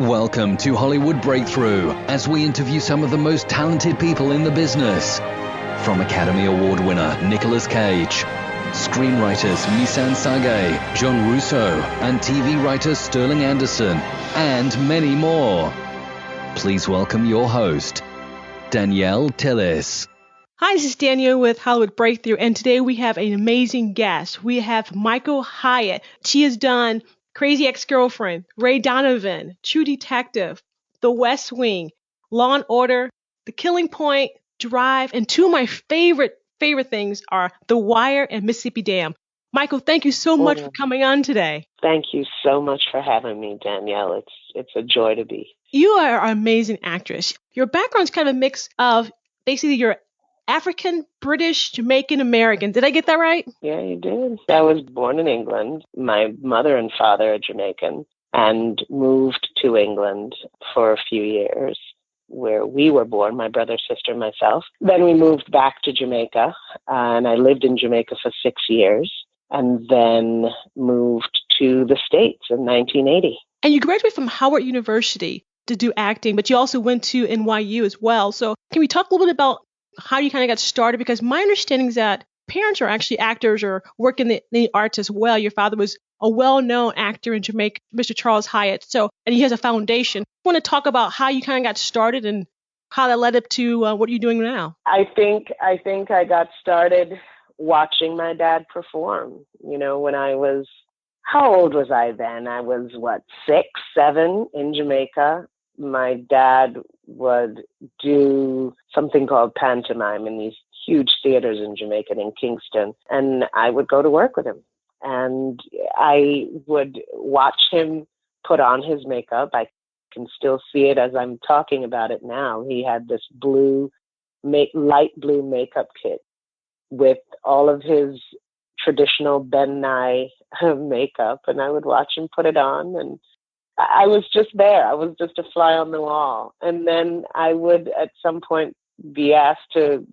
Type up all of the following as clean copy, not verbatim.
Welcome to Hollywood Breakthrough, as we interview some of the most talented people in the business. From Academy Award winner Nicolas Cage, screenwriters Misan Sage, John Russo, and TV writer Sterling Anderson, and many more. Please welcome your host, Danielle Tillis. Hi, this is Danielle with Hollywood Breakthrough, and today we have an amazing guest. We have Michael Hyatt. She has done Crazy Ex-Girlfriend, Ray Donovan, True Detective, The West Wing, Law and Order, The Killing Point, Drive, and two of my favorite things are The Wire and Mississippi Dam. Michael, thank you so much for coming on today. Thank you so much for having me, Danielle. It's a joy to be. You are an amazing actress. Your background's kind of a mix of basically you're African, British, Jamaican, American. Did I get that right? Yeah, you did. I was born in England. My mother and father are Jamaican and moved to England for a few years where we were born, my brother, sister, and myself. Then we moved back to Jamaica, and I lived in Jamaica for 6 years and then moved to the States in 1980. And you graduated from Howard University to do acting, but you also went to NYU as well. So can we talk a little bit about how you kind of got started? Because my understanding is that parents are actually actors or work in the arts as well. Your father was a well-known actor in Jamaica, Mr. Charles Hyatt. And he has a foundation. I want to talk about how you kind of got started and how that led up to what you're doing now. I think I got started watching my dad perform. You know, when I was, how old was I then? I was, 6, 7 in Jamaica. My dad would do something called pantomime in these huge theaters in Jamaica, in Kingston, and I would go to work with him. And I would watch him put on his makeup. I can still see it as I'm talking about it now. He had this light blue makeup kit with all of his traditional Ben Nye makeup, and I would watch him put it on, and I was just there. I was just a fly on the wall. And then I would at some point be asked to,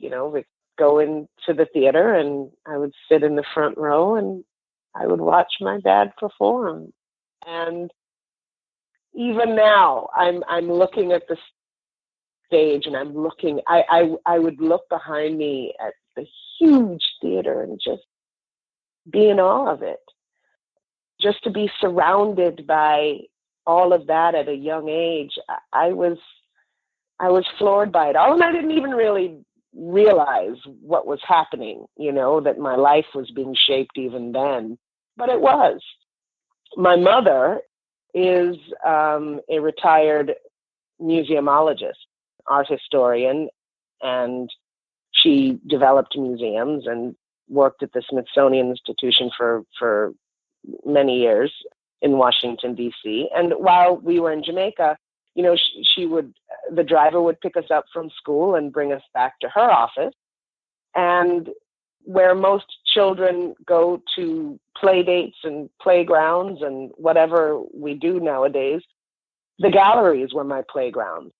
go into the theater, and I would sit in the front row and I would watch my dad perform. And even now I'm looking at the stage, and I'm looking, I would look behind me at the huge theater and just be in awe of it. Just to be surrounded by all of that at a young age, I was floored by it all. And I didn't even really realize what was happening, that my life was being shaped even then. But it was. My mother is a retired museologist, art historian, and she developed museums and worked at the Smithsonian Institution for many years in Washington, D.C. And while we were in Jamaica, the driver would pick us up from school and bring us back to her office. And where most children go to play dates and playgrounds and whatever we do nowadays, the galleries were my playground.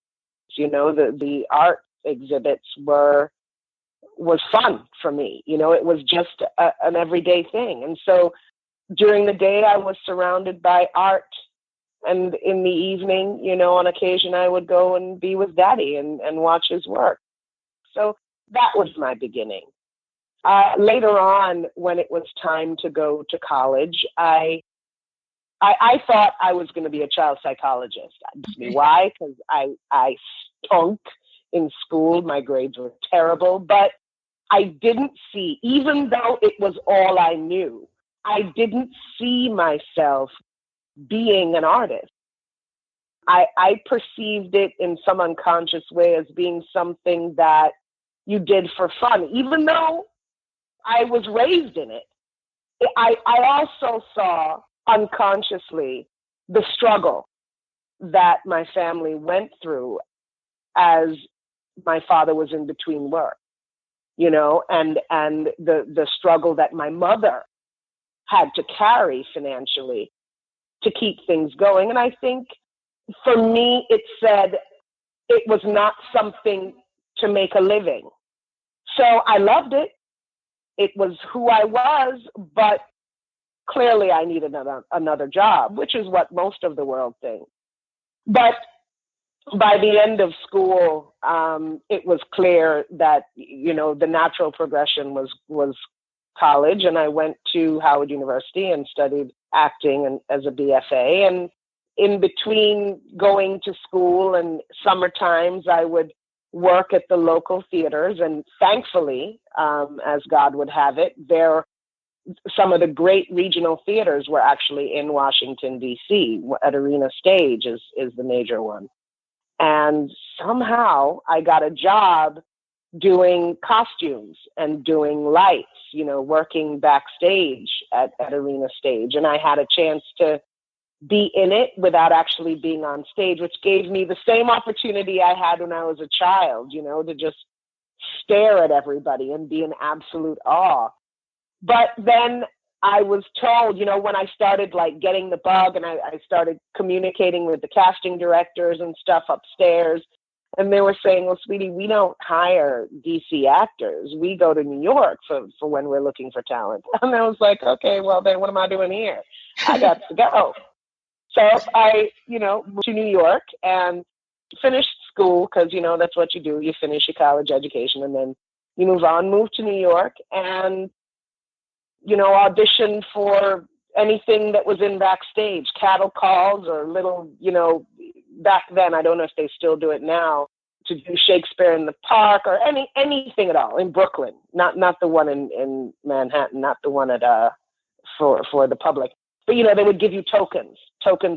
The art exhibits was fun for me. It was just an everyday thing. And so during the day, I was surrounded by art. And in the evening, on occasion, I would go and be with Daddy and watch his work. So that was my beginning. Later on, when it was time to go to college, I thought I was going to be a child psychologist. Why? Because I stunk in school. My grades were terrible. But I didn't see, even though it was all I knew, I didn't see myself being an artist. I perceived it in some unconscious way as being something that you did for fun, even though I was raised in it. I also saw unconsciously the struggle that my family went through as my father was in between work, and the struggle that my mother had to carry financially to keep things going. And I think for me, it said it was not something to make a living. So I loved it. It was who I was, but clearly I needed another job, which is what most of the world thinks. But by the end of school, it was clear that, the natural progression was college. And I went to Howard University and studied acting and as a BFA. And in between going to school and summer times, I would work at the local theaters. And thankfully, as God would have it, some of the great regional theaters were actually in Washington, D.C. At Arena Stage is the major one. And somehow I got a job doing costumes and doing lights, working backstage at Arena Stage. And I had a chance to be in it without actually being on stage, which gave me the same opportunity I had when I was a child, to just stare at everybody and be in absolute awe. But then I was told, when I started getting the bug and I started communicating with the casting directors and stuff upstairs, and they were saying, well, sweetie, we don't hire DC actors. We go to New York for when we're looking for talent. And I was like, okay, well, then what am I doing here? I got to go. So I, moved to New York and finished school because, that's what you do. You finish your college education and then you move to New York and audition for anything that was in backstage, cattle calls or little, back then, I don't know if they still do it now, to do Shakespeare in the Park or anything at all in Brooklyn, not the one in Manhattan, not the one at for the public. But they would give you tokens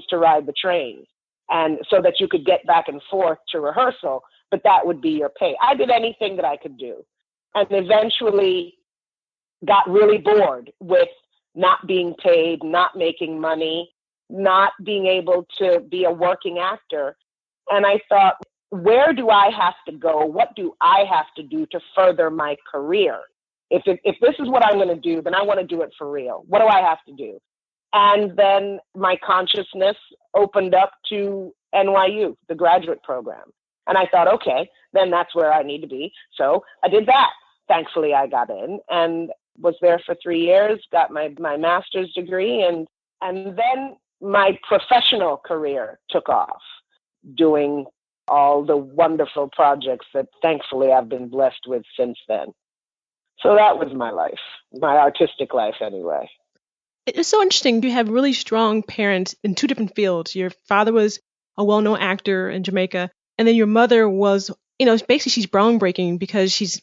to ride the train, and so that you could get back and forth to rehearsal, but that would be your pay. I did anything that I could do, and eventually got really bored with not being paid, not making money, not being able to be a working actor. And I thought, where do I have to go? What do I have to do to further my career? If this is what I'm going to do, then I want to do it for real. What do I have to do? And then my consciousness opened up to NYU, the graduate program. And I thought, okay, then that's where I need to be. So I did that. Thankfully, I got in and was there for 3 years, got my master's degree, and then my professional career took off, doing all the wonderful projects that thankfully I've been blessed with since then. So that was my life, my artistic life anyway. It's so interesting. You have really strong parents in two different fields. Your father was a well-known actor in Jamaica, and then your mother was, basically she's groundbreaking because she's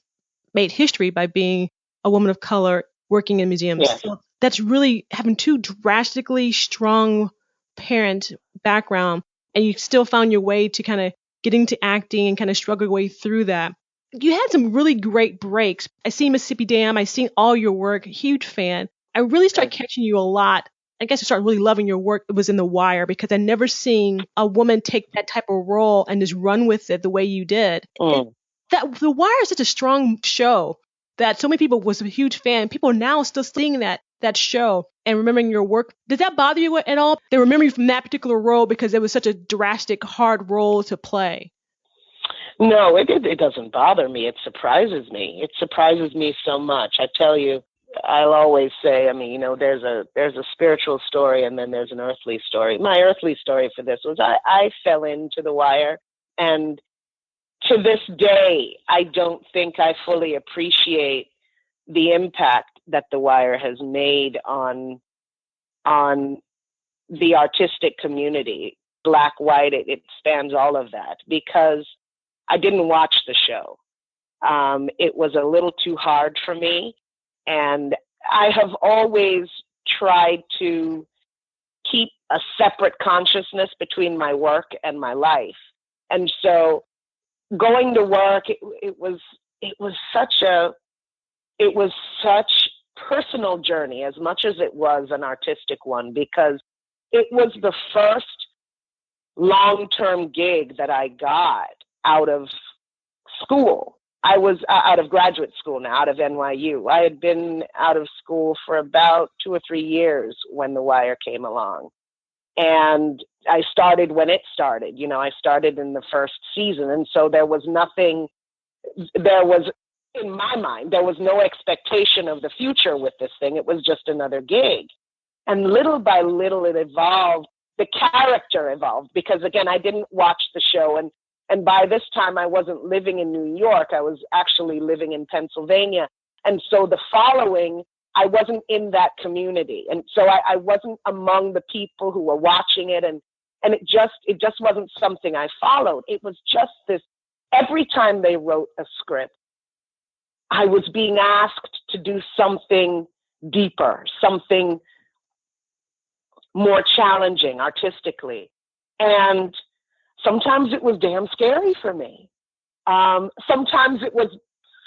made history by being a woman of color working in museums. Yes. So that's really having two drastically strong parent background, and you still found your way to kind of get into acting and kind of struggle your way through that. You had some really great breaks. I seen Mississippi Dam. I seen all your work. Huge fan. I really started catching you a lot. I guess I started really loving your work. It was in The Wire because I never seen a woman take that type of role and just run with it the way you did. The Wire is such a strong show that so many people was a huge fan. People are now still seeing that show and remembering your work. Did that bother you at all? They remember you from that particular role because it was such a drastic, hard role to play. No, it doesn't bother me. It surprises me. It surprises me so much. I tell you, I'll always say, there's a spiritual story and then there's an earthly story. My earthly story for this was I fell into The Wire, and to this day, I don't think I fully appreciate the impact that The Wire has made on the artistic community, Black, white, it spans all of that, because I didn't watch the show. It was a little too hard for me. And I have always tried to keep a separate consciousness between my work and my life. And so going to work, it was such personal journey as much as it was an artistic one, because it was the first long-term gig that I got out of school. I was out of graduate school now, out of NYU. I had been out of school for about 2 or 3 years when The Wire came along. And I started when it started. I started in the first season. And so in my mind, there was no expectation of the future with this thing. It was just another gig. And little by little, it evolved the character evolved, because again, I didn't watch the show, and by this time I wasn't living in New York. I was actually living in Pennsylvania. And so the following, I wasn't in that community. And so I wasn't among the people who were watching it. And it just wasn't something I followed. It was just this, every time they wrote a script, I was being asked to do something deeper, something more challenging artistically. And sometimes it was damn scary for me. Sometimes it was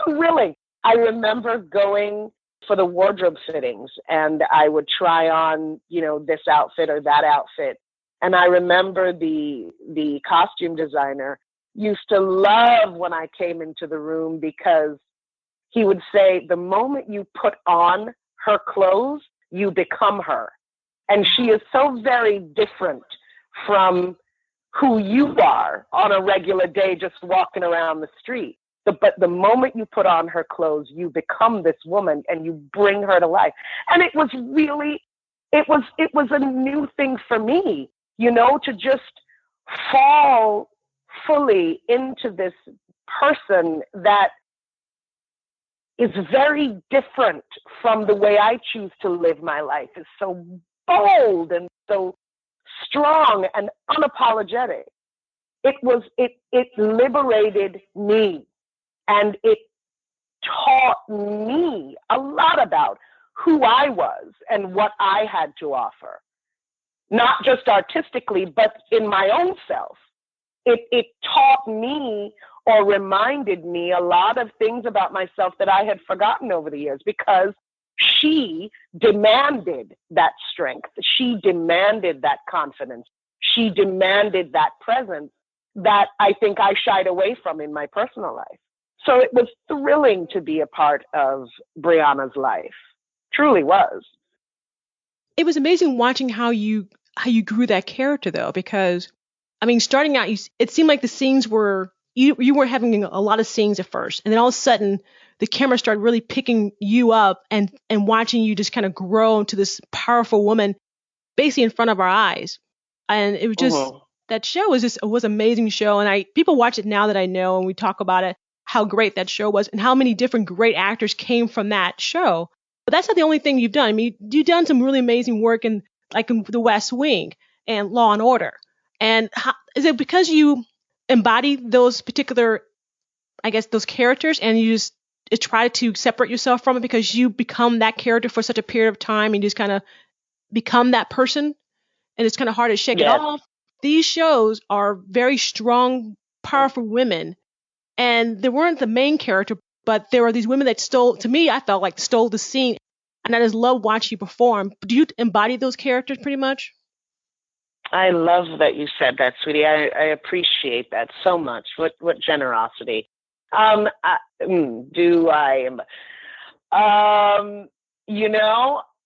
thrilling. I remember going for the wardrobe fittings, and I would try on, this outfit or that outfit. And I remember the costume designer used to love when I came into the room, because he would say, the moment you put on her clothes, you become her. And she is so very different from who you are on a regular day, just walking around the street. But the moment you put on her clothes, you become this woman and you bring her to life. And it was really, it was a new thing for me, to just fall fully into this person that is very different from the way I choose to live my life. It's so bold and so strong and unapologetic. It liberated me, and it taught me a lot about who I was and what I had to offer, not just artistically, but in my own self. It taught me, or reminded me, a lot of things about myself that I had forgotten over the years, because she demanded that strength. She demanded that confidence. She demanded that presence that I think I shied away from in my personal life. So it was thrilling to be a part of Brianna's life. Truly was. It was amazing watching how you grew that character, though, because starting out, it seemed like the scenes were, you were having a lot of scenes at first, and then all of a sudden the camera started really picking you up and watching you just kind of grow into this powerful woman basically in front of our eyes. And it was just, that show was an amazing show. And people watch it now that I know, and we talk about it, how great that show was and how many different great actors came from that show. But that's not the only thing you've done. You've done some really amazing work in The West Wing and Law and Order. And is it because you embody those particular, those characters, and you just try to separate yourself from it because you become that character for such a period of time, and you just kind of become that person, and it's kind of hard to shake it off? These shows are very strong, powerful women, and they weren't the main character, but there were these women that stole the scene, and I just love watching you perform. Do you embody those characters pretty much? I love that you said that, sweetie. I appreciate that so much. What generosity. Do I?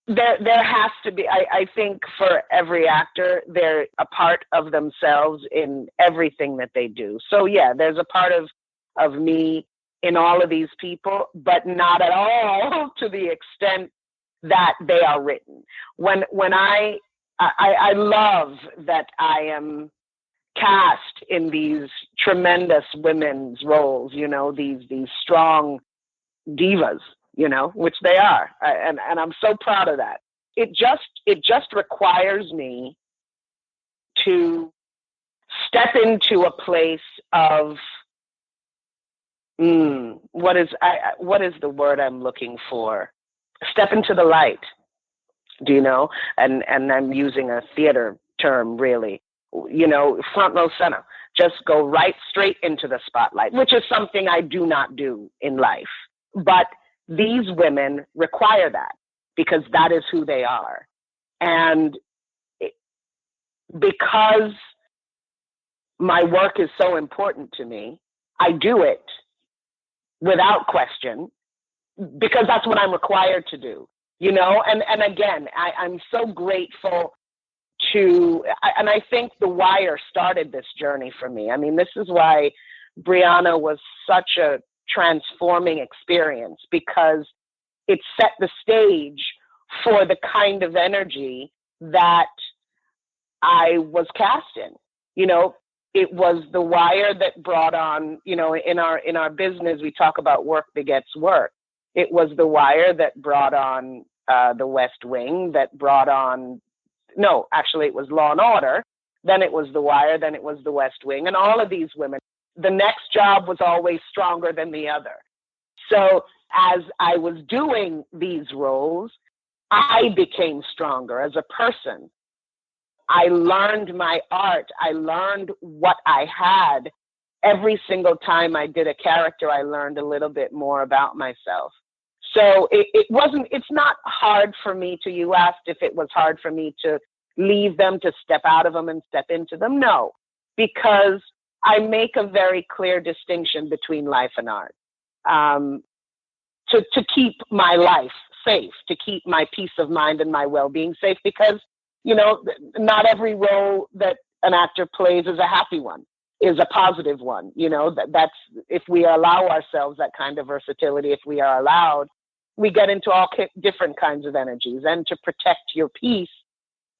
There has to be. I think for every actor, they're a part of themselves in everything that they do. So yeah, there's a part of me in all of these people, but not at all to the extent that they are written. When I love that I am cast in these tremendous women's roles, these strong divas, which they are. And I'm so proud of that. It just requires me to step into a place of, what is the word I'm looking for? Step into the light. Do you know? And I'm using a theater term, really. Front row center. Just go right straight into the spotlight, which is something I do not do in life. But these women require that, because that is who they are. And because my work is so important to me, I do it without question, because that's what I'm required to do. And again, I'm so grateful and I think The Wire started this journey for me. This is why Brianna was such a transforming experience, because it set the stage for the kind of energy that I was cast in. You know, it was The Wire that brought on, you know, in our business, we talk about work begets work. It was The Wire that brought on The West Wing, that brought on, no, actually it was Law and Order. Then it was The Wire, then it was The West Wing. And all of these women, the next job was always stronger than the other. So as I was doing these roles, I became stronger as a person. I learned my art. I learned what I had. Every single time I did a character, I learned a little bit more about myself. So it's not hard for me to, you asked if it was hard for me to leave them, to step out of them and step into them. No, because I make a very clear distinction between life and art. To keep my life safe, to keep my peace of mind and my well-being safe, because, you know, not every role that an actor plays is a happy one, is a positive one. You know, that's, if we allow ourselves that kind of versatility, if we are allowed, we get into all different kinds of energies. And to protect your peace,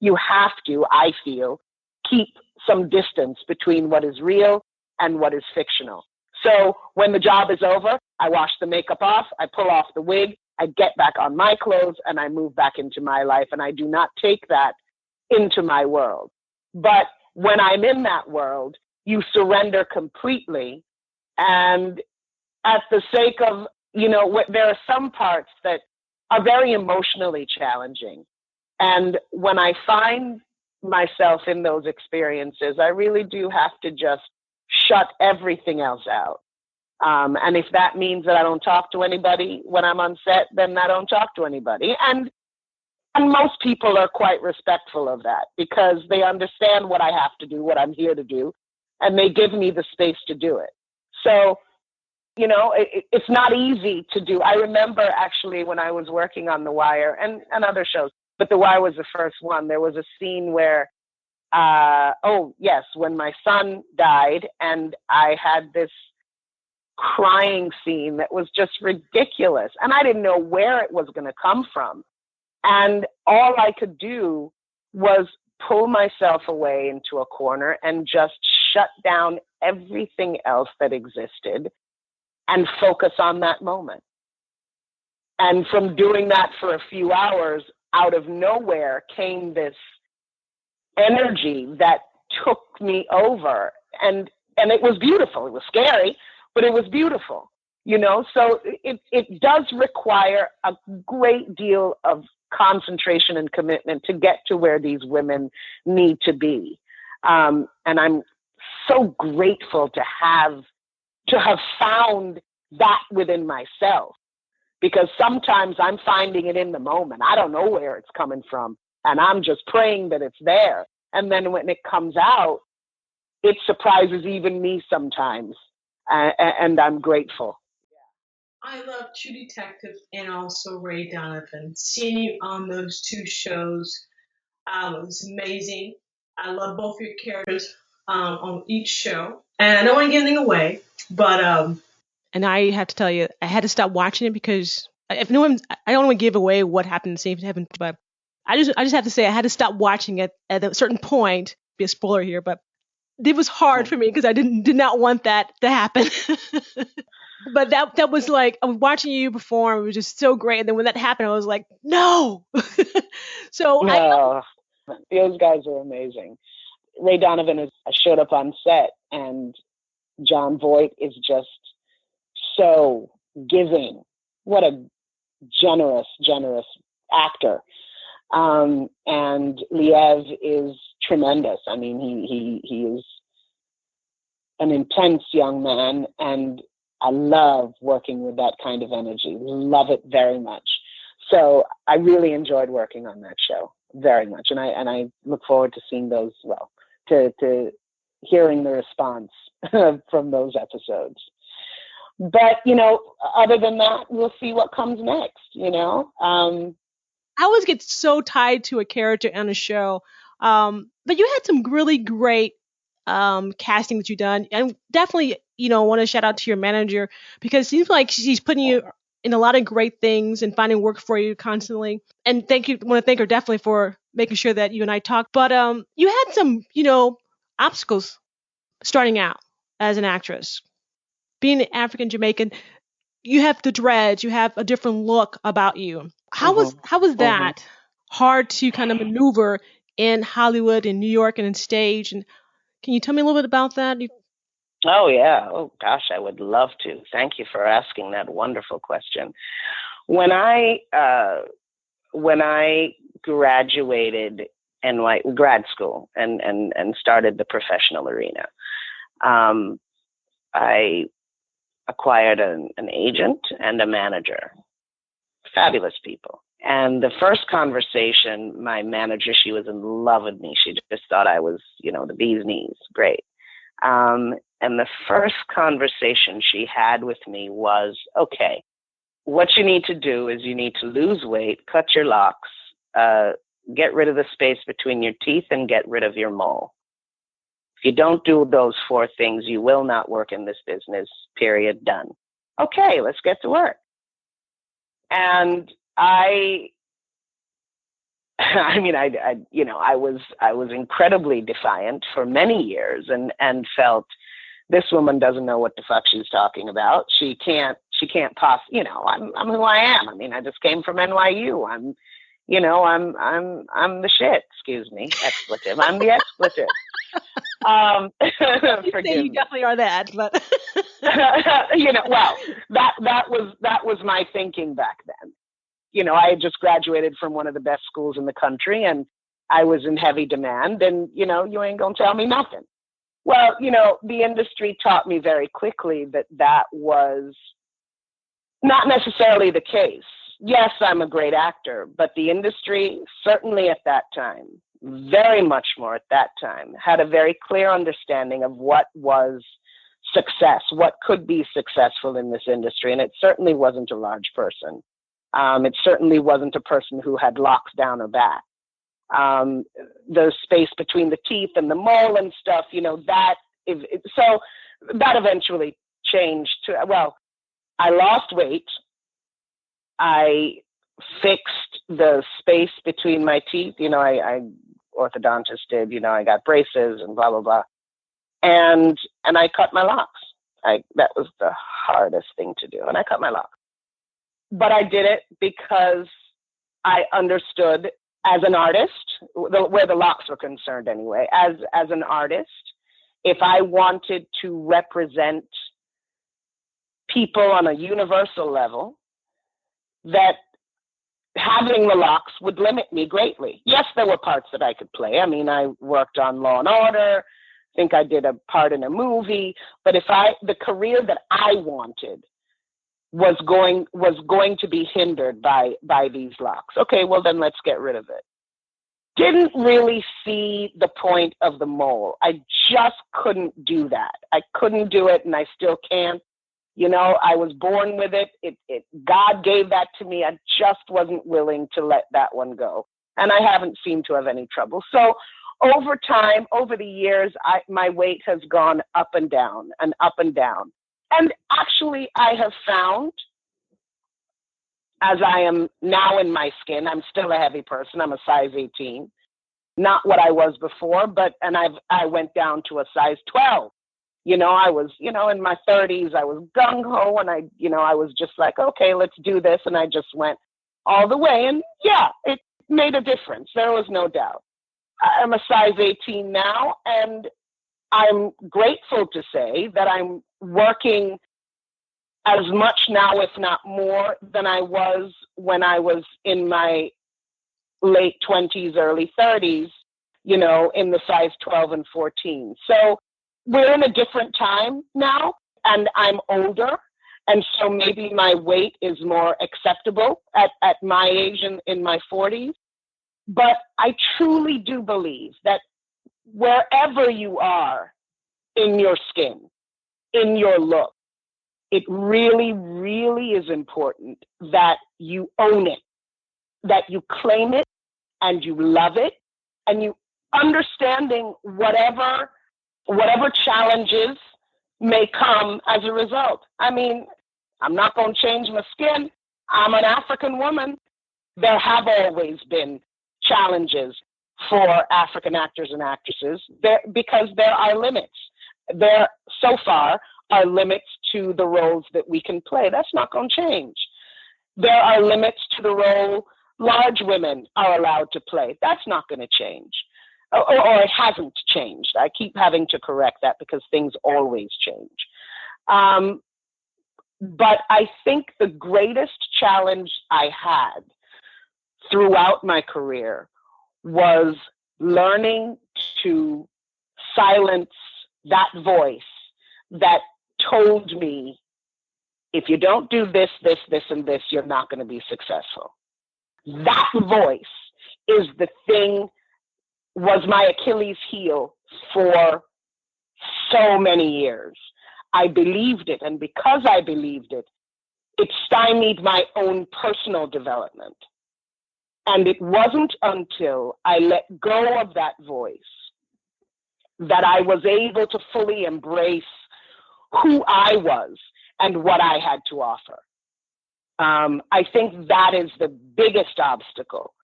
you have to, I feel, keep some distance between what is real and what is fictional. So when the job is over, I wash the makeup off, I pull off the wig, I get back on my clothes, and I move back into my life. And I do not take that into my world. But when I'm in that world, you surrender completely. And at the sake of, you know, there are some parts that are very emotionally challenging. And when I find myself in those experiences, I really do have to just shut everything else out. And if that means that I don't talk to anybody when I'm on set, then I don't talk to anybody. And most people are quite respectful of that, because they understand what I have to do, what I'm here to do, and they give me the space to do it. So, you know, it's not easy to do. I remember actually when I was working on The Wire and other shows, but The Wire was the first one. There was a scene where, when my son died, and I had this crying scene that was just ridiculous. And I didn't know where it was going to come from. And all I could do was pull myself away into a corner and just shut down everything else that existed and focus on that moment. And from doing that for a few hours, out of nowhere came this energy that took me over. And it was beautiful. It was scary, but it was beautiful, you know? So it does require a great deal of concentration and commitment to get to where these women need to be. And I'm so grateful to have found that within myself, because sometimes I'm finding it in the moment. I don't know where it's coming from, and I'm just praying that it's there. And then when it comes out, it surprises even me sometimes, and I'm grateful. I love True Detective and also Ray Donovan. Seeing you on those two shows was amazing. I love both your characters on each show. And I don't want to give anything away, but and I have to tell you, I had to stop watching it because if no one, I don't want to give away what happened, same happened, but I just have to say I had to stop watching it at a certain point. Be a spoiler here, but it was hard for me because I did not want that to happen. But that was like, I was watching you perform. It was just so great. And then when that happened, I was like, no. No, those guys are amazing. Ray Donovan showed up on set, and John Voight is just so giving. What a generous actor. And Liev is tremendous. I mean, he is an intense young man, and I love working with that kind of energy. Love it very much. So I really enjoyed working on that show very much, and I look forward to seeing those. Well, to hearing the response from those episodes. But you know, other than that, we'll see what comes next. You know, I always get so tied to a character on a show, but you had some really great casting that you've done, and definitely, you know, want to shout out to your manager, because it seems like she's putting you in a lot of great things and finding work for you constantly. And want to thank her definitely for making sure that you and I talk. But you had some, obstacles starting out as an actress. Being African Jamaican, you have the dreads, you have a different look about you. How was that hard to kind of maneuver in Hollywood, in New York, and in stage? And can you tell me a little bit about that? Oh, yeah. Oh, gosh, I would love to. Thank you for asking that wonderful question. When I graduated grad school and started the professional arena, I acquired an agent and a manager. Fabulous people. And the first conversation, my manager, she was in love with me. She just thought I was, the bee's knees. Great. And the first conversation she had with me was, okay, what you need to do is you need to lose weight, cut your locks, get rid of the space between your teeth, and get rid of your mole. If you don't do those 4 things, you will not work in this business, period, done. Okay, let's get to work. And I was incredibly defiant for many years and felt this woman doesn't know what the fuck she's talking about. She can't possibly, I'm who I am. I mean, I just came from NYU. I'm the shit, excuse me, expletive. I'm the expletive. Forgive you definitely are that, but well, that was my thinking back then. I had just graduated from one of the best schools in the country, and I was in heavy demand, and you ain't gonna tell me nothing. Well, the industry taught me very quickly that was not necessarily the case. Yes, I'm a great actor, but the industry, certainly at that time, very much more at that time, had a very clear understanding of what was success, what could be successful in this industry. And it certainly wasn't a large person. It certainly wasn't a person who had locks down her back. The space between the teeth and the mole and stuff, so that eventually changed to, well, I lost weight. I fixed the space between my teeth. I orthodontist did, I got braces and blah, blah, blah. And I cut my locks. That was the hardest thing to do. And I cut my locks. But I did it because I understood as an artist, where the locks were concerned anyway, as an artist, if I wanted to represent people on a universal level, that having the locks would limit me greatly. Yes, there were parts that I could play. I mean, I worked on Law and Order. I think I did a part in a movie. But the career that I wanted was going to be hindered by these locks. Okay, well then let's get rid of it. Didn't really see the point of the mole. I just couldn't do that. I couldn't do it, and I still can't. I was born with it. God gave that to me. I just wasn't willing to let that one go. And I haven't seemed to have any trouble. So over time, over the years, my weight has gone up and down and up and down. And actually, I have found, as I am now in my skin, I'm still a heavy person. I'm a size 18. Not what I was before, I went down to a size 12. I was, in my 30s, I was gung-ho, and I was just like, okay, let's do this. And I just went all the way. And yeah, it made a difference. There was no doubt. I'm a size 18 now, and I'm grateful to say that I'm working as much now, if not more, than I was when I was in my late 20s, early 30s, in the size 12 and 14. So we're in a different time now, and I'm older. And so maybe my weight is more acceptable at my age in my 40s. But I truly do believe that wherever you are in your skin, in your look, it really, really is important that you own it, that you claim it, and you love it, and you understanding whatever challenges may come as a result. I mean, I'm not going to change my skin. I'm an African woman. There have always been challenges for African actors and actresses because there are limits. There, so far, are limits to the roles that we can play. That's not going to change. There are limits to the role large women are allowed to play. That's not going to change. Or it hasn't changed. I keep having to correct that because things always change. But I think the greatest challenge I had throughout my career was learning to silence that voice that told me, if you don't do this, this, this, and this, you're not going to be successful. That voice is the thing, was my Achilles heel for so many years. I believed it, and because I believed it, it stymied my own personal development. And it wasn't until I let go of that voice that I was able to fully embrace who I was and what I had to offer. I think that is the biggest obstacle.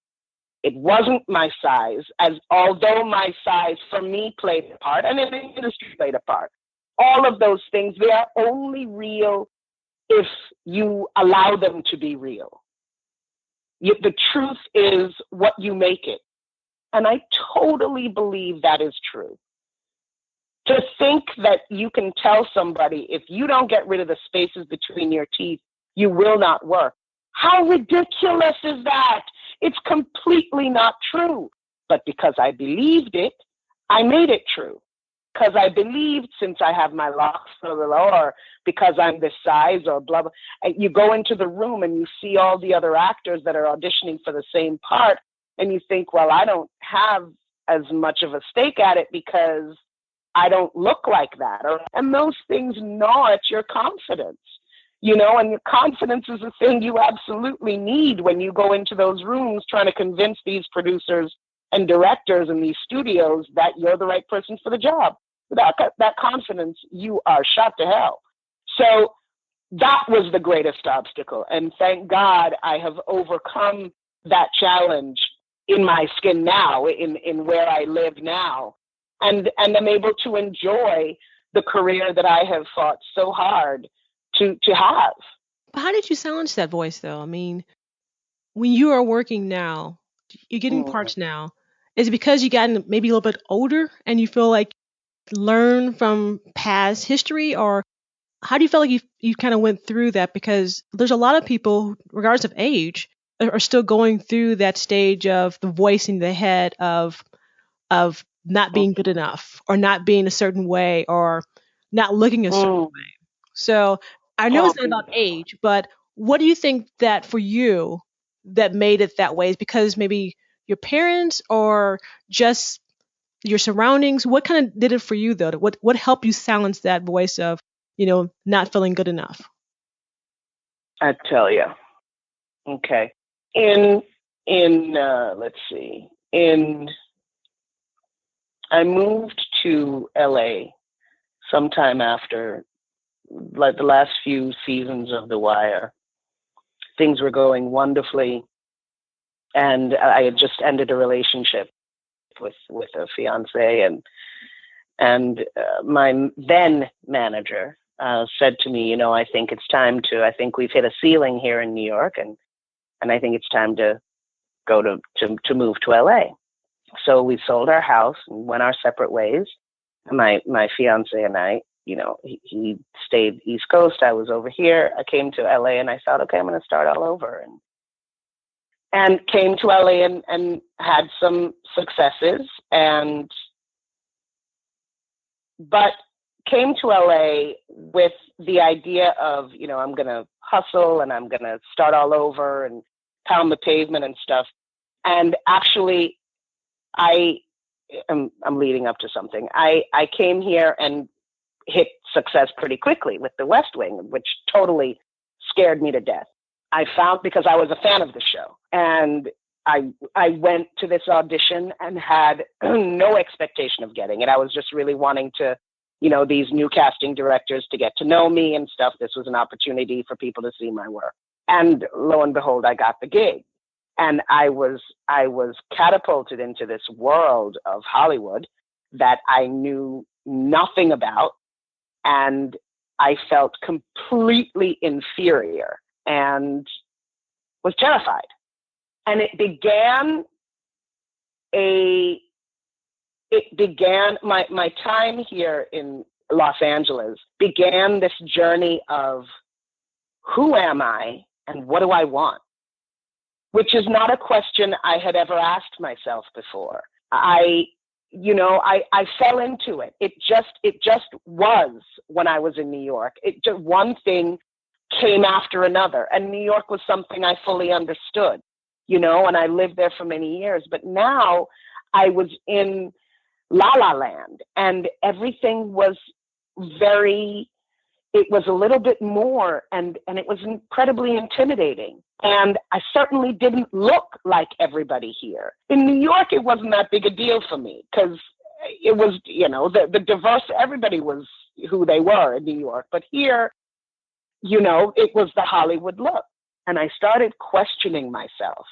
It wasn't my size, although my size for me played a part, and in the industry played a part. All of those things, they are only real if you allow them to be real. The truth is what you make it. And I totally believe that is true. To think that you can tell somebody, if you don't get rid of the spaces between your teeth, you will not work. How ridiculous is that? It's completely not true. But because I believed it, I made it true. Because I believed, since I have my locks for the or because I'm this size or blah, blah. You go into the room and you see all the other actors that are auditioning for the same part. And you think, well, I don't have as much of a stake at it because I don't look like that. And those things gnaw at your confidence. You know, and your confidence is a thing you absolutely need when you go into those rooms trying to convince these producers and directors in these studios that you're the right person for the job. Without that confidence, you are shot to hell. So that was the greatest obstacle. And thank God I have overcome that challenge in my skin now, in where I live now. And I'm able to enjoy the career that I have fought so hard to have. How did you silence that voice, though? I mean, when you are working now, you're getting parts now. Is it because you gotten maybe a little bit older and you feel like learn from past history, or how do you feel like you kind of went through that? Because there's a lot of people, regardless of age, are still going through that stage of the voice in the head of not being good enough, or not being a certain way, or not looking a certain way. So I know it's not about age, but what do you think that for you that made it that way? Is because maybe your parents or just your surroundings? What kind of did it for you, though? What helped you silence that voice of, not feeling good enough? I tell you. Okay. Let's see. I moved to LA sometime after, like, the last few seasons of The Wire. Things were going wonderfully, and I had just ended a relationship with a fiance, and my then manager said to me, I think we've hit a ceiling here in New York, and I think it's time to go to move to LA. So we sold our house and went our separate ways. My fiance and I, he stayed East Coast. I was over here. I came to LA and I thought, okay, I'm going to start all over. And came to LA and had some successes, but came to LA with the idea of, I'm going to hustle and I'm going to start all over and pound the pavement and stuff. And actually, I'm leading up to something. I came here and hit success pretty quickly with The West Wing, which totally scared me to death. I found, because I was a fan of the show, and I went to this audition and had no expectation of getting it. I was just really wanting to, these new casting directors to get to know me and stuff. This was an opportunity for people to see my work. And lo and behold, I got the gig. And I was catapulted into this world of Hollywood that I knew nothing about, and I felt completely inferior and was terrified. And it began my time here in Los Angeles began this journey of who am I and what do I want? Which is not a question I had ever asked myself before. I fell into it. It just was when I was in New York. It just one thing came after another, and New York was something I fully understood, and I lived there for many years. But now I was in La La Land, and everything was it was a little bit more, and it was incredibly intimidating. And I certainly didn't look like everybody here. In New York, it wasn't that big a deal for me because it was, the diverse, everybody was who they were in New York. But here, it was the Hollywood look. And I started questioning myself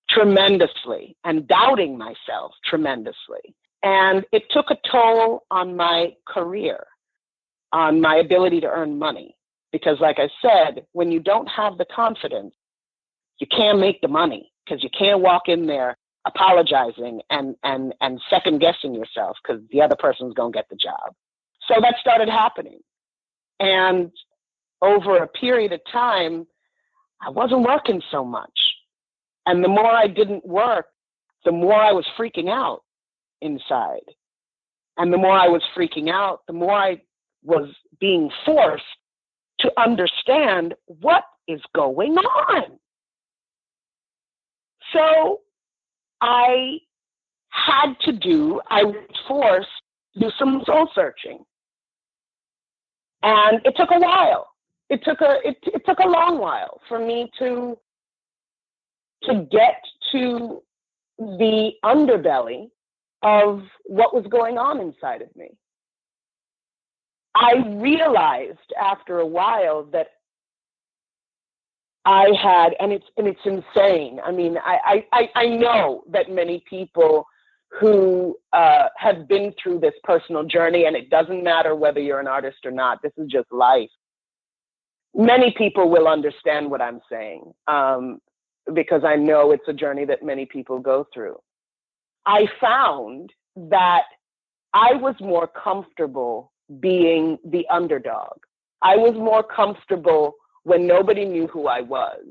tremendously and doubting myself tremendously. And it took a toll on my career, on my ability to earn money. Because like I said, when you don't have the confidence, you can't make the money because you can't walk in there apologizing and second guessing yourself because the other person's going to get the job. So that started happening. And over a period of time, I wasn't working so much. And the more I didn't work, the more I was freaking out inside. And the more I was freaking out, the more I was being forced to understand what is going on. So I was forced to do some soul searching. And it took a while. It took a long while for me to get to the underbelly of what was going on inside of me. I realized after a while that I had, and it's insane. I mean, I know that many people who have been through this personal journey, and it doesn't matter whether you're an artist or not, this is just life. Many people will understand what I'm saying because I know it's a journey that many people go through. I found that I was more comfortable being the underdog. I was more comfortable when nobody knew who I was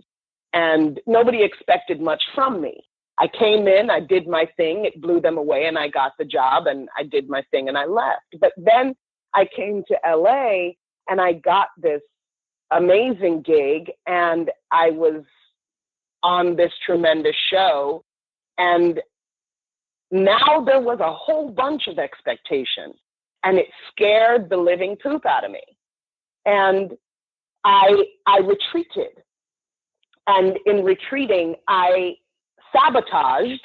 and nobody expected much from me. I came in, I did my thing, it blew them away, and I got the job, and I did my thing, and I left. But then I came to LA, and I got this amazing gig, and I was on this tremendous show, and now there was a whole bunch of expectation, and it scared the living poop out of me. And I retreated. And in retreating, I sabotaged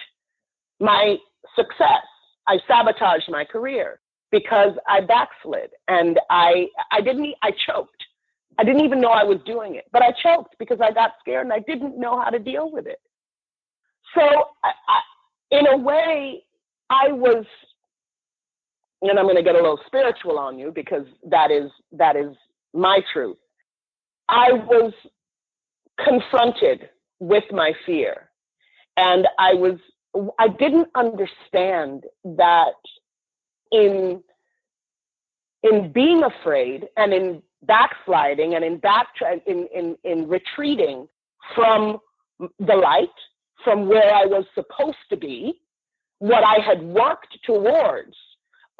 my success. I sabotaged my career because I backslid, and I choked. I didn't even know I was doing it, but I choked because I got scared and I didn't know how to deal with it. So in a way, I was, and I'm going to get a little spiritual on you because that is my truth. I was confronted with my fear, and I didn't understand that in being afraid and in backsliding and in retreating from the light, from where I was supposed to be, what I had worked towards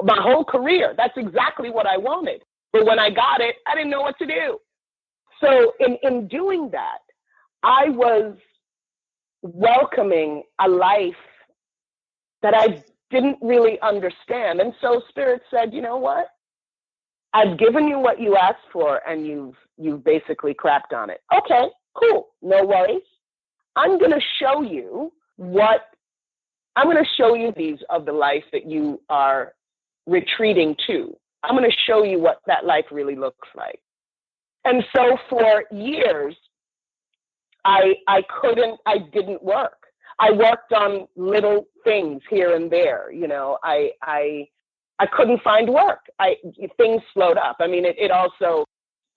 my whole career. That's exactly what I wanted. But when I got it, I didn't know what to do. So in doing that, I was welcoming a life that I didn't really understand. And so Spirit said, you know what? I've given you what you asked for, and you've basically crapped on it. Okay, cool. No worries. I'm going to show you these of the life that you are retreating to. I'm going to show you what that life really looks like. And so for years, I didn't work. I worked on little things here and there. I couldn't find work. Things slowed up. I mean, it also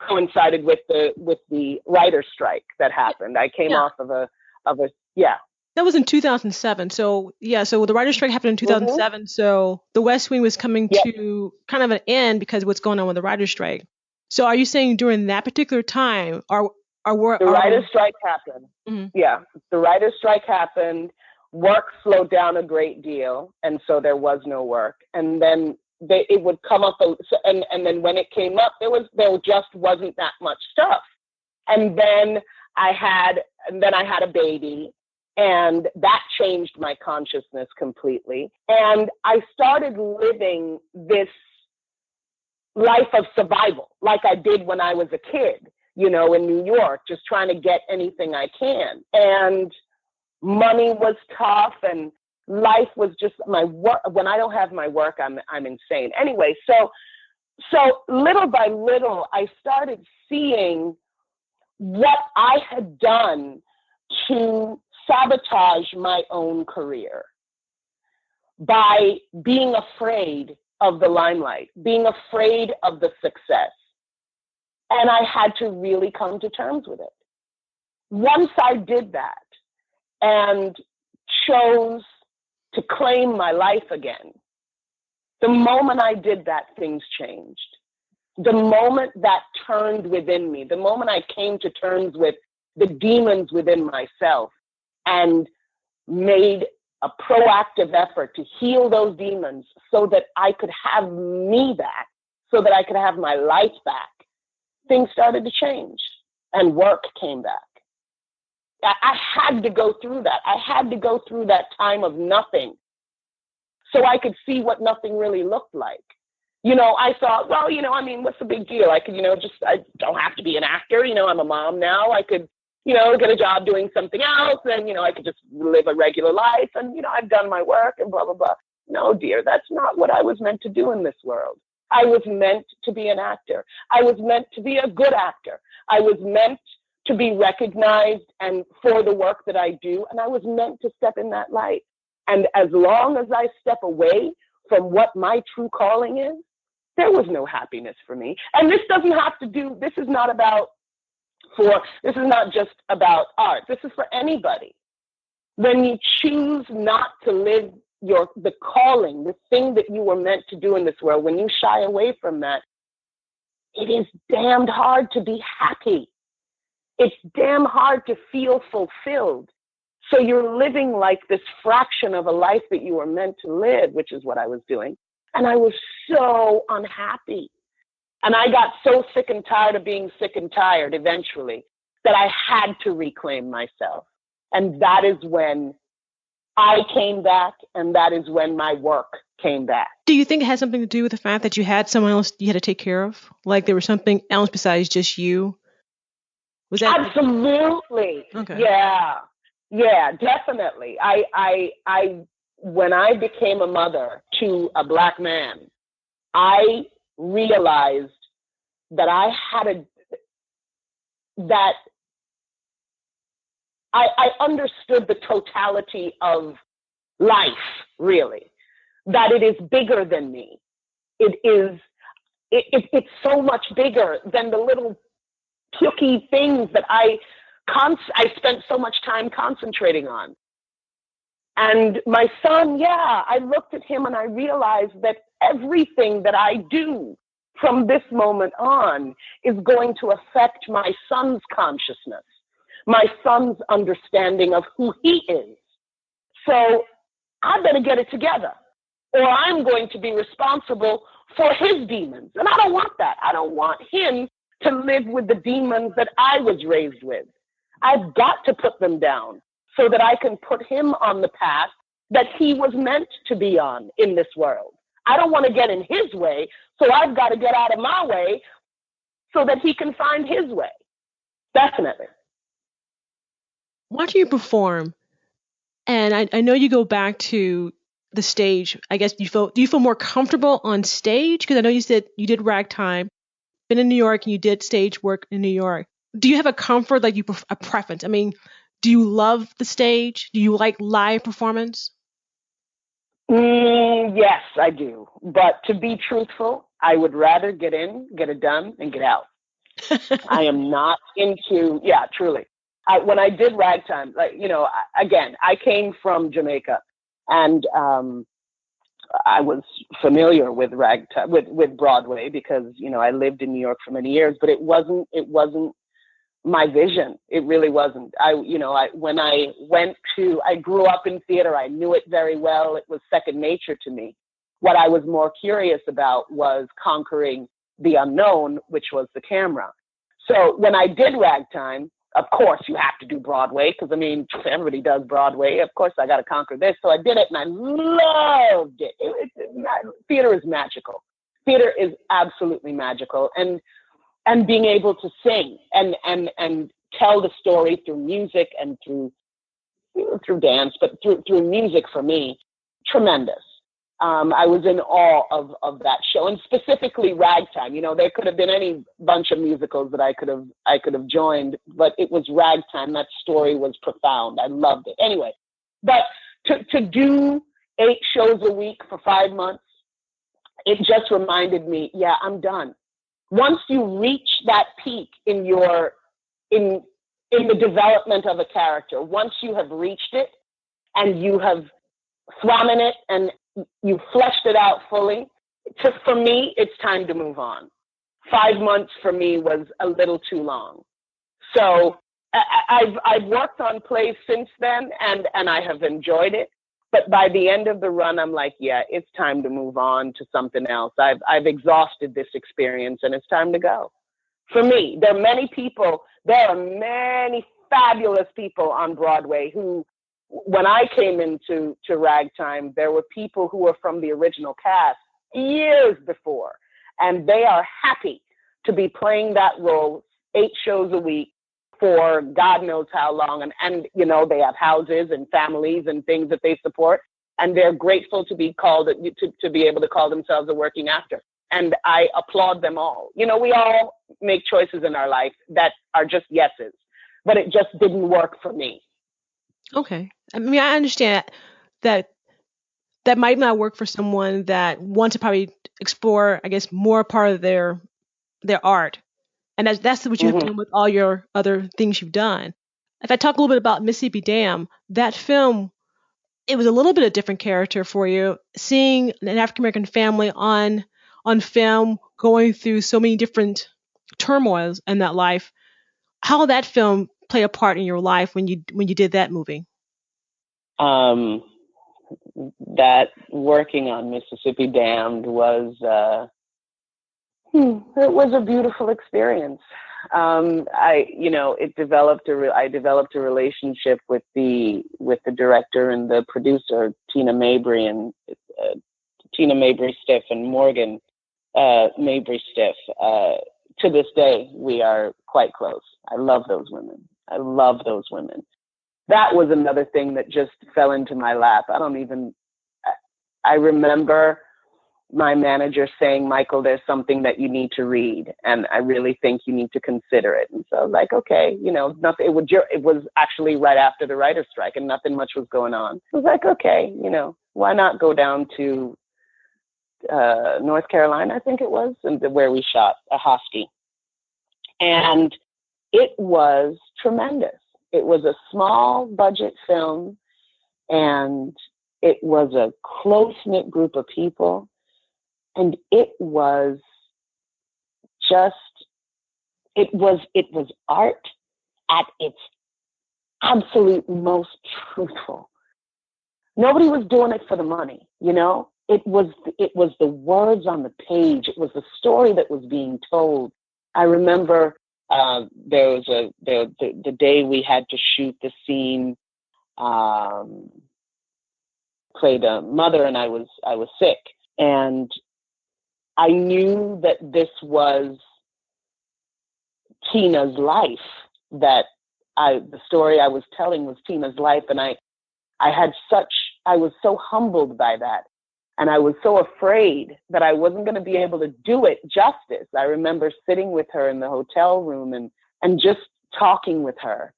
coincided with the writer's strike that happened. I came off of a. That was in 2007. So the writer's strike happened in 2007. So the West Wing was coming to kind of an end because of what's going on with the writer's strike. So are you saying during that particular time, the writer's strike happened? Mm-hmm. Yeah, the writer's strike happened. Work slowed down a great deal, and so there was no work. And then it would come up, and then when it came up, there just wasn't that much stuff. And then I had a baby, and that changed my consciousness completely. And I started living this life of survival, like I did when I was a kid, in New York, just trying to get anything I can. And money was tough, and life was just my work. When I don't have my work, I'm insane. Anyway, so little by little, I started seeing what I had done to sabotage my own career by being afraid of the limelight, being afraid of the success. And I had to really come to terms with it. Once I did that and chose to claim my life again, the moment I did that, things changed. The moment that turned within me, the moment I came to terms with the demons within myself and made a proactive effort to heal those demons so that I could have me back, so that I could have my life back, things started to change and work came back. I had to go through that. I had to go through that time of nothing so I could see what nothing really looked like. I thought, well, what's the big deal? I could, I don't have to be an actor. I'm a mom now. I could, get a job doing something else, and, I could just live a regular life, and, I've done my work and blah, blah, blah. No, dear, that's not what I was meant to do in this world. I was meant to be an actor. I was meant to be a good actor. I was meant to be recognized and for the work that I do, and I was meant to step in that light. And as long as I step away from what my true calling is, there was no happiness for me. And this is not just about art. This is for anybody. When you choose not to live the calling, the thing that you were meant to do in this world, when you shy away from that, it is damned hard to be happy. It's damn hard to feel fulfilled. So you're living like this fraction of a life that you were meant to live, which is what I was doing. And I was so unhappy. And I got so sick and tired of being sick and tired eventually that I had to reclaim myself. And that is when I came back, and that is when my work came back. Do you think it has something to do with the fact that you had someone else you had to take care of? Like there was something else besides just you? Was that absolutely? Okay. Yeah, definitely. I when I became a mother to a Black man, I realized that I understood the totality of life, really, that it is bigger than me. It's so much bigger than the little plucky things that I spent so much time concentrating on. And my son, I looked at him and I realized that everything that I do from this moment on is going to affect my son's consciousness, my son's understanding of who he is. So I better get it together, or I'm going to be responsible for his demons. And I don't want that. I don't want him to live with the demons that I was raised with. I've got to put them down so that I can put him on the path that he was meant to be on in this world. I don't want to get in his way, so I've got to get out of my way so that he can find his way. Definitely. Watching you perform, and I know you go back to the stage, I guess do you feel more comfortable on stage? Because I know you said you did Ragtime, been in New York, and you did stage work in New York. do you have a comfort, like a preference? I mean, do you love the stage? Do you like live performance? Yes, I do. But to be truthful, I would rather get in, get it done, and get out. I am not into, yeah, truly. When I did Ragtime, like, again, I came from Jamaica, and I was familiar with Ragtime, with Broadway, because, I lived in New York for many years, but it wasn't my vision. It really wasn't. When I grew up in theater. I knew it very well. It was second nature to me. What I was more curious about was conquering the unknown, which was the camera. So when I did Ragtime, of course you have to do Broadway, because everybody does Broadway. Of course I got to conquer this. So I did it, and I loved it. Theater is magical. Theater is absolutely magical. And being able to sing and tell the story through music and through dance, but through music, for me, tremendous. I was in awe of that show, and specifically Ragtime. There could have been any bunch of musicals that I could have joined, but it was Ragtime. That story was profound. I loved it. Anyway, but to do 8 shows a week for 5 months, it just reminded me, yeah, I'm done. Once you reach that peak in the development of a character, once you have reached it and you have swum in it and you fleshed it out fully, for me, it's time to move on. 5 months for me was a little too long. So I've worked on plays since then, and I have enjoyed it. But by the end of the run, I'm like, yeah, it's time to move on to something else. I've exhausted this experience, and it's time to go. For me, there are many fabulous people on Broadway who, when I came into Ragtime, there were people who were from the original cast years before, and they are happy to be playing that role 8 shows a week for God knows how long. And they have houses and families and things that they support. And they're grateful to be called, to be able to call themselves a working actor. And I applaud them all. We all make choices in our life that are just yeses, but it just didn't work for me. Okay. I understand that might not work for someone that wants to probably explore, I guess, more part of their art. And that's what you have done with all your other things you've done. If I talk a little bit about Mississippi Dam, that film, it was a little bit of a different character for you. Seeing an African-American family on film going through so many different turmoils in that life, how did that film play a part in your life when you did that movie? That working on Mississippi Damned was it was a beautiful experience. I developed a relationship with the director and the producer, Tina Mabry Stiff and Morgan Mabry Stiff. To this day, we are quite close. I love those women. That was another thing that just fell into my lap. I remember my manager saying, Michael, there's something that you need to read, and I really think you need to consider it. And so I was like, okay, nothing. It was actually right after the writer's strike, and nothing much was going on. I was like, okay, why not go down to North Carolina, I think it was, and where we shot Ahoskie. And it was tremendous. It was a small budget film, and it was a close-knit group of people. And it was art at its absolute most truthful. Nobody was doing it for the money, It was the words on the page. It was the story that was being told. I remember there was the day we had to shoot the scene. Played a mother, and I was sick, and I knew that this was Tina's life. The story I was telling was Tina's life, and I was so humbled by that. And I was so afraid that I wasn't going to be able to do it justice. I remember sitting with her in the hotel room and and just talking with her.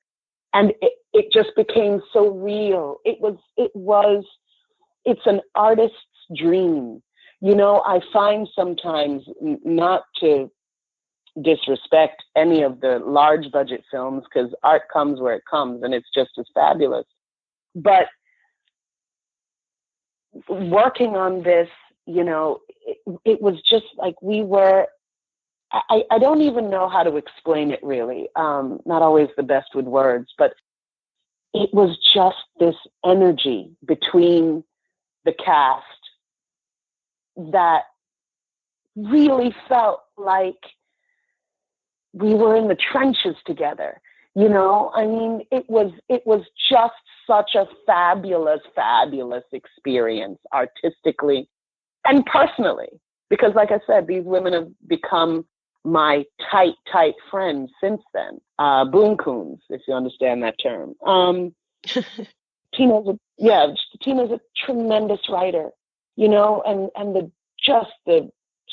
And it just became so real. It's an artist's dream. You know, I find sometimes, not to disrespect any of the large budget films, because art comes where it comes and it's just as fabulous. But working on this, you know, it was just like I don't even know how to explain it really. Not always the best with words, but it was just this energy between the cast that really felt like we were in the trenches together. You know, I mean, it was just such a fabulous, fabulous experience, artistically and personally. Because like I said, these women have become my tight, tight friends since then. Boon coons, if you understand that term. Tina's a tremendous writer, you know, and the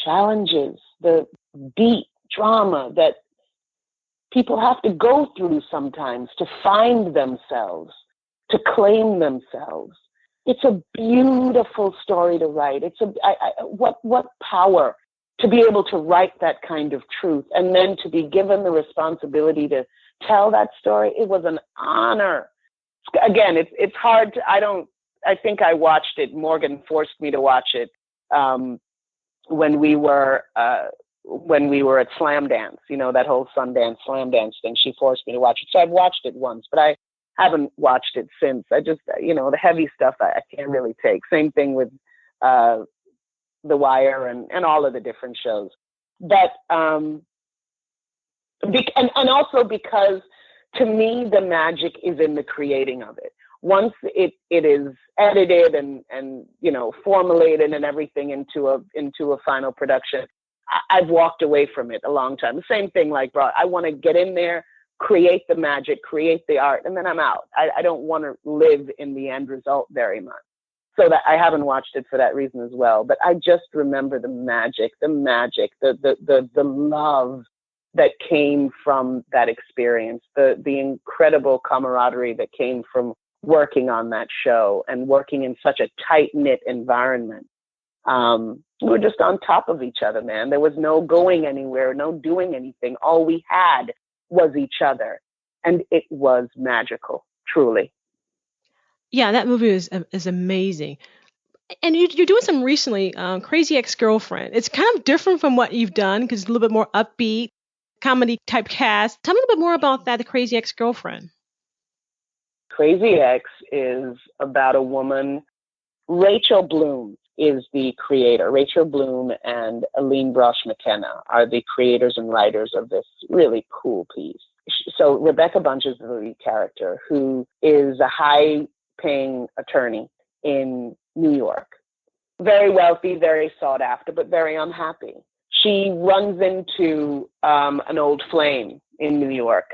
challenges, the deep drama that people have to go through sometimes to find themselves, to claim themselves. It's a beautiful story to write. What power to be able to write that kind of truth, and then to be given the responsibility to tell that story. It was an honor. Again, it's hard to, I think I watched it. Morgan forced me to watch it when we were at Slam Dance, you know, that whole Sundance Slam Dance thing. She forced me to watch it. So I've watched it once, but I haven't watched it since. I just, you know, the heavy stuff I can't really take. Same thing with The Wire and all of the different shows. But, and also because, to me, the magic is in the creating of it. Once it is edited and you know, formulated and everything into a final production, I've walked away from it a long time. The same thing like Broadway. I want to get in there, create the magic, create the art, and then I'm out. I don't want to live in the end result very much. So that I haven't watched it for that reason as well. But I just remember the magic, the love that came from that experience, the incredible camaraderie that came from working on that show and working in such a tight-knit environment. We were just on top of each other, man. There was no going anywhere, no doing anything. All we had was each other. And it was magical, truly. Yeah, that movie is amazing. And you're doing some recently, Crazy Ex-Girlfriend. It's kind of different from what you've done because it's a little bit more upbeat, comedy type cast. Tell me a little bit more about that, The Crazy Ex-Girlfriend. Crazy Ex is about a woman. Rachel Bloom is the creator. Rachel Bloom and Aline Brosh McKenna are the creators and writers of this really cool piece. So Rebecca Bunch is the lead character, who is a high-paying attorney in New York. Very wealthy, very sought after, but very unhappy. She runs into an old flame in New York,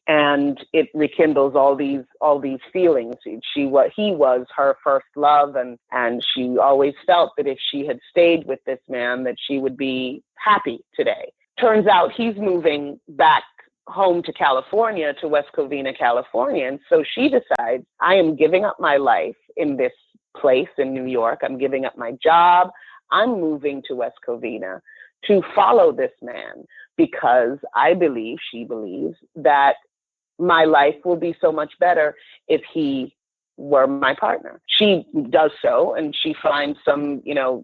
and it rekindles all these feelings. He was her first love, and she always felt that if she had stayed with this man, that she would be happy today. Turns out he's moving back home to California, to West Covina, California, and so she decides, I am giving up my life in this place in New York. I'm giving up my job. I'm moving to West Covina to follow this man because she believes that my life will be so much better if he were my partner. She does so, and she finds some, you know,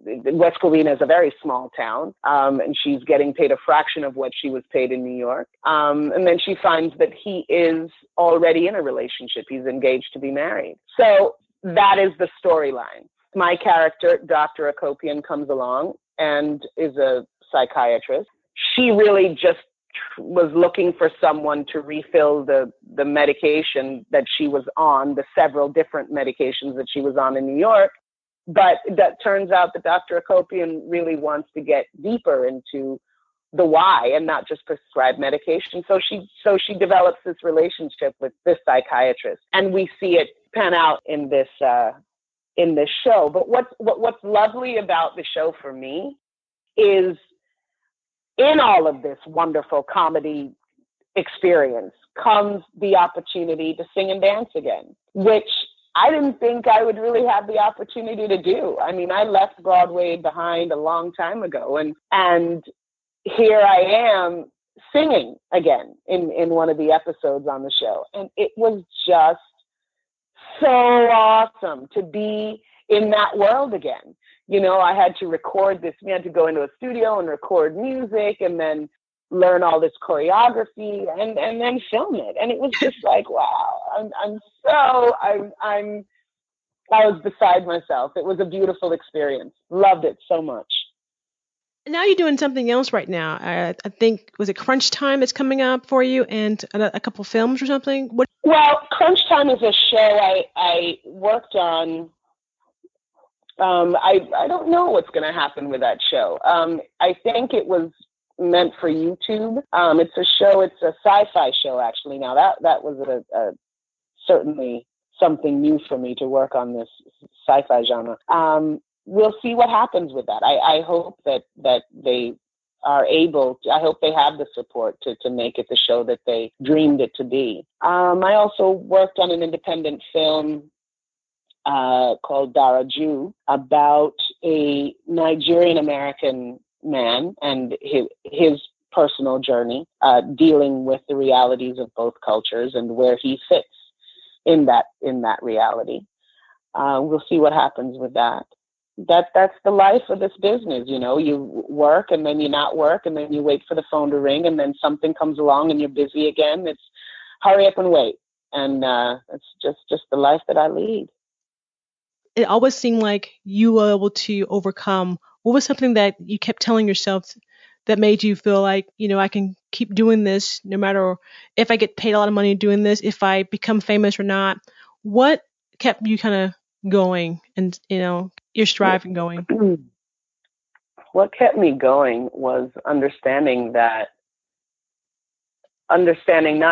West Covina is a very small town, and she's getting paid a fraction of what she was paid in New York. And then she finds that he is already in a relationship. He's engaged to be married. So that is the storyline. My character, Dr. Akopian, comes along and is a psychiatrist. She really just was looking for someone to refill the medication that she was on, the several different medications that she was on in New York. But that turns out that Dr. Akopian really wants to get deeper into the why and not just prescribe medication. So she develops this relationship with this psychiatrist, and we see it pan out in this show. But what's lovely about the show for me is in all of this wonderful comedy experience comes the opportunity to sing and dance again, which I didn't think I would really have the opportunity to do. I mean, I left Broadway behind a long time ago, and here I am singing again in one of the episodes on the show. And it was just so awesome to be in that world again. You know, I had to record this. We had to go into a studio and record music and then learn all this choreography and then film it. And it was just like, wow, I was beside myself. It was a beautiful experience. Loved it so much. Now you're doing something else right now. I think, was it Crunch Time that's coming up for you, and a couple films or something? Well, Crunch Time is a show I worked on. I don't know what's going to happen with that show. I think it was meant for YouTube. It's a show. It's a sci-fi show, actually. Now that was certainly something new for me to work on this sci-fi genre. We'll see what happens with that. I hope that they are able to, I hope they have the support to make it the show that they dreamed it to be. I also worked on an independent film called Dara about a Nigerian American man and his personal journey, dealing with the realities of both cultures and where he fits in that reality. We'll see what happens with that. That's the life of this business. You know, you work and then you not work and then you wait for the phone to ring and then something comes along and you're busy again. It's hurry up and wait. And it's just the life that I lead. It always seemed like you were able to overcome. What was something that you kept telling yourself that made you feel like, you know, I can keep doing this no matter if I get paid a lot of money doing this, if I become famous or not? What kept you kind of going and, you know, your striving going? What kept me going was understanding not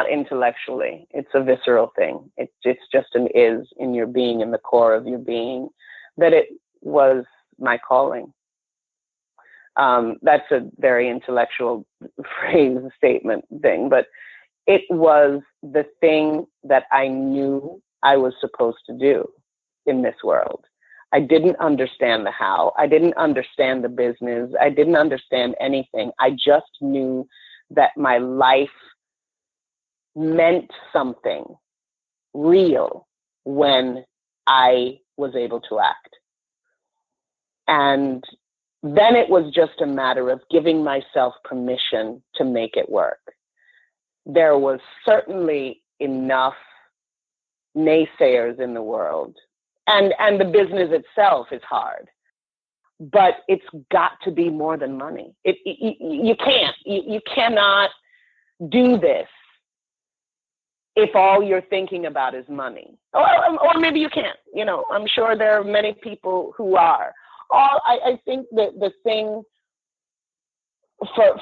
intellectually, it's a visceral thing. It's just an is in your being, in the core of your being, that it was my calling. That's a very intellectual phrase, statement thing, but it was the thing that I knew I was supposed to do in this world. I didn't understand the how. I didn't understand the business. I didn't understand anything. I just knew that my life meant something real when I was able to act. And then it was just a matter of giving myself permission to make it work. There was certainly enough naysayers in the world. And the business itself is hard, but it's got to be more than money. You cannot do this if all you're thinking about is money. Or maybe you can't. You know, I'm sure there are many people who are. I think that the thing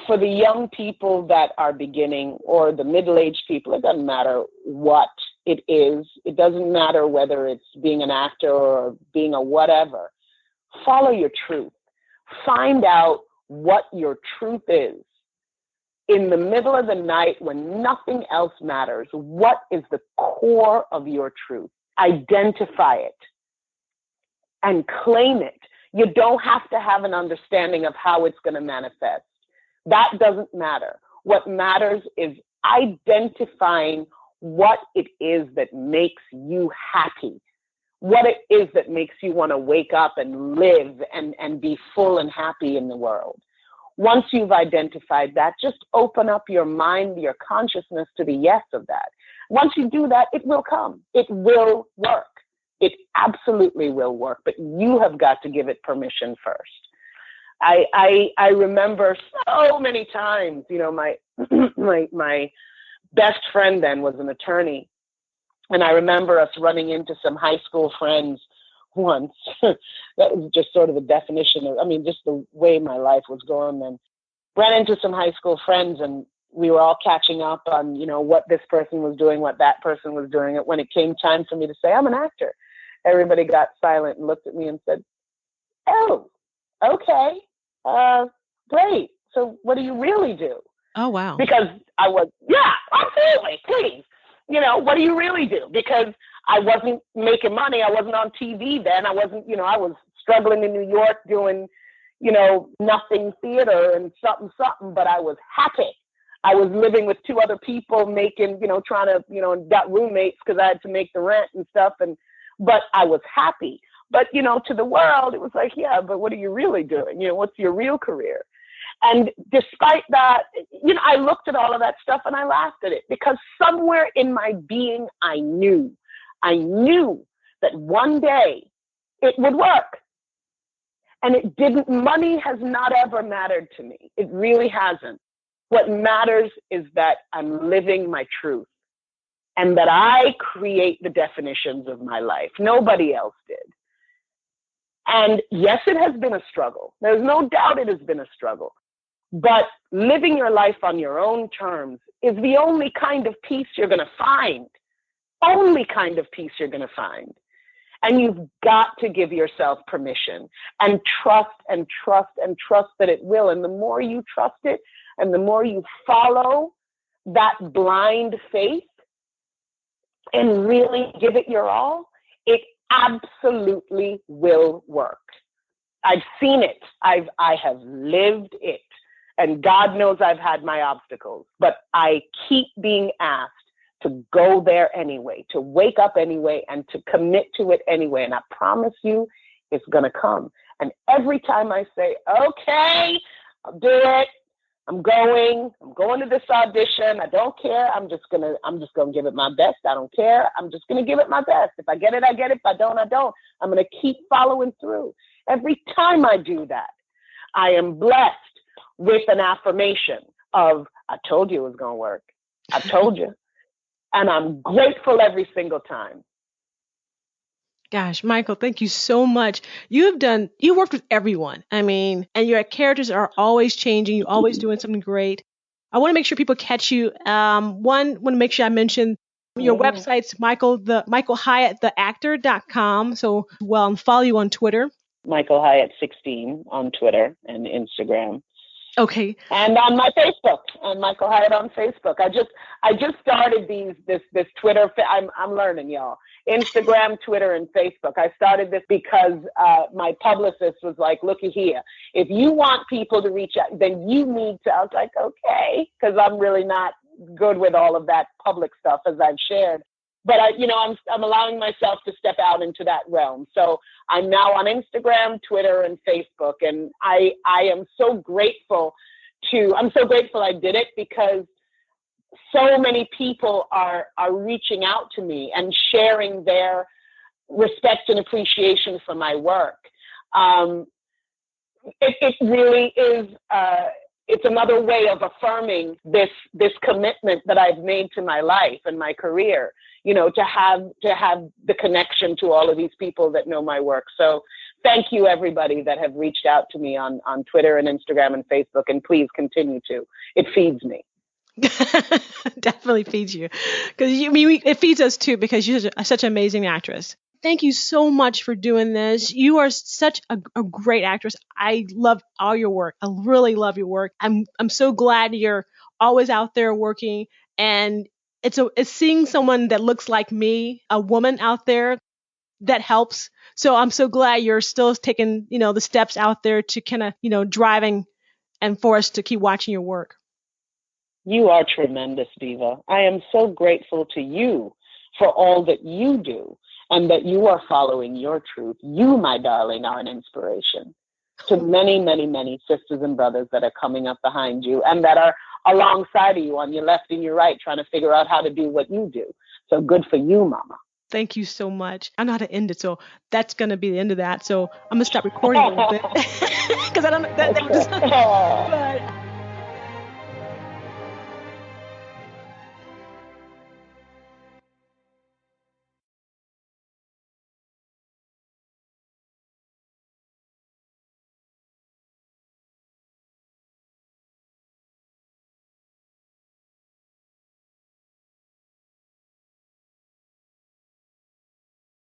for the young people that are beginning, or the middle-aged people, it doesn't matter what it is. It doesn't matter whether it's being an actor or being a whatever. Follow your truth. Find out what your truth is. In the middle of the night when nothing else matters, what is the core of your truth? Identify it and claim it. You don't have to have an understanding of how it's going to manifest. That doesn't matter. What matters is identifying what it is that makes you happy, what it is that makes you want to wake up and live and be full and happy in the world. Once you've identified that, just open up your mind, your consciousness to the yes of that. Once you do that, it will come. It will work. It absolutely will work, but you have got to give it permission first. I remember so many times, you know, my best friend then was an attorney. And I remember us running into some high school friends once. That was just sort of the definition of, just the way my life was going then. Ran into some high school friends and we were all catching up on, you know, what this person was doing, what that person was doing. When it came time for me to say, I'm an actor, everybody got silent and looked at me and said, oh, okay, great. so what do you really do? Oh, wow. Because I was, yeah, absolutely, please. What do you really do? Because I wasn't making money. I wasn't on TV then. I wasn't, I was struggling in New York doing, nothing theater and something, but I was happy. I was living with two other people making, trying to, got roommates because I had to make the rent and stuff. But I was happy. But, to the world, it was like, yeah, but what are you really doing? What's your real career? And despite that, I looked at all of that stuff and I laughed at it because somewhere in my being, I knew that one day it would work. And it didn't, money has not ever mattered to me. It really hasn't. What matters is that I'm living my truth and that I create the definitions of my life. Nobody else did. And yes, it has been a struggle. There's no doubt it has been a struggle. But living your life on your own terms is the only kind of peace you're going to find. Only kind of peace you're going to find. And you've got to give yourself permission and trust and trust and trust that it will. And the more you trust it and the more you follow that blind faith and really give it your all, it absolutely will work. I've seen it. I have lived it. And God knows I've had my obstacles, but I keep being asked to go there anyway, to wake up anyway, and to commit to it anyway. And I promise you, it's going to come. And every time I say, okay, I'll do it. I'm going to this audition. I don't care. I'm just going to give it my best. I don't care. I'm just going to give it my best. If I get it, I get it. If I don't, I don't. I'm going to keep following through. Every time I do that, I am blessed with an affirmation of, I told you it was going to work. I told you. And I'm grateful every single time. Gosh, Michael, thank you so much. You worked with everyone. I mean, and your characters are always changing. You're always doing something great. I want to make sure people catch you. Want to make sure I mention your website's Michael Hyatt, the actor.com. So, and follow you on Twitter. Michael Hyatt 16 on Twitter and Instagram. Okay. And on my Facebook, on Michael Hyatt on Facebook. I just started this Twitter. I'm learning, y'all. Instagram, Twitter, and Facebook. I started this because my publicist was like, looky here. If you want people to reach out, then you need to. I was like, okay, because I'm really not good with all of that public stuff, as I've shared. But I'm allowing myself to step out into that realm. So I'm now on Instagram, Twitter, and Facebook, and I am so grateful I did it because so many people are reaching out to me and sharing their respect and appreciation for my work. It really is. It's another way of affirming this commitment that I've made to my life and my career, to have the connection to all of these people that know my work. So thank you, everybody that have reached out to me on Twitter and Instagram and Facebook, and please continue to. It feeds me. Definitely feeds you, because it feeds us too, because you're such an amazing actress. Thank you so much for doing this. You are such a great actress. I love all your work. I really love your work. I'm so glad you're always out there working, and it's seeing someone that looks like me, a woman out there, that helps. So I'm so glad you're still taking, the steps out there to kind of, driving and for us to keep watching your work. You are tremendous, Diva. I am so grateful to you for all that you do and that you are following your truth. You, my darling, are an inspiration to many, many, many sisters and brothers that are coming up behind you and that are alongside of you on your left and your right, trying to figure out how to do what you do. So good for you, Mama. Thank you so much. I know how to end it, so that's going to be the end of that. So I'm going to stop recording a little bit because I don't know. But